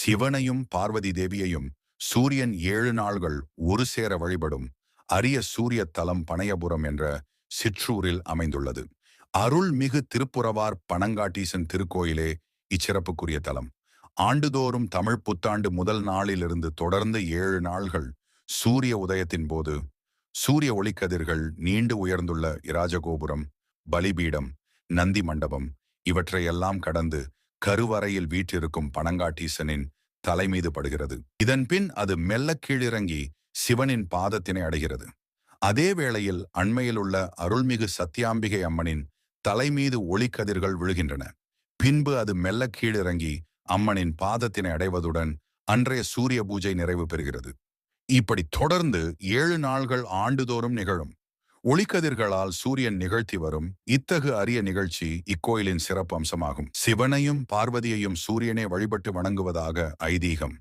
சிவனையும் பார்வதி தேவியையும் சூரியன் 7 நாள்கள் ஒரு சேர வழிபடும் அரிய சூரிய தலம் பனையபுரம் என்ற சிற்றூரில் அமைந்துள்ளது. அருள்மிகு திருப்புரவார் பனங்காட்டீசன் திருக்கோயிலே இச்சிறப்புக்குரிய தலம். ஆண்டுதோறும் தமிழ் புத்தாண்டு முதல் நாளிலிருந்து தொடர்ந்து 7 நாள்கள் சூரிய உதயத்தின் போது சூரிய ஒளிக்கதிர்கள் நீண்டு உயர்ந்துள்ள இராஜகோபுரம், பலிபீடம், நந்தி மண்டபம் இவற்றையெல்லாம் கடந்து கருவறையில் வீற்றிருக்கும் பனங்காட்டீசனின் தலைமீது படுகிறது. இதன் பின் அது மெல்ல கீழிறங்கி சிவனின் பாதத்தினை அடைகிறது. அதே வேளையில் அண்மையிலுள்ள அருள்மிகு சத்தியாம்பிகை அம்மனின் தலைமீது ஒளிக்கதிர்கள் விழுகின்றன. பின்பு அது மெல்ல கீழிறங்கி அம்மனின் பாதத்தினை அடைவதுடன் அன்றைய சூரிய பூஜை நிறைவு பெறுகிறது. இப்படி தொடர்ந்து 7 நாள்கள் ஆண்டுதோறும் நிகழும். ஒளிக்கதிர்களால் சூரியன் நிகழ்த்தி வரும் இத்தகு அரிய நிகழ்ச்சி இக்கோயிலின் சிறப்பு அம்சமாகும். சிவனையும் பார்வதியையும் சூரியனே வழிபட்டு வணங்குவதாக ஐதீகம்.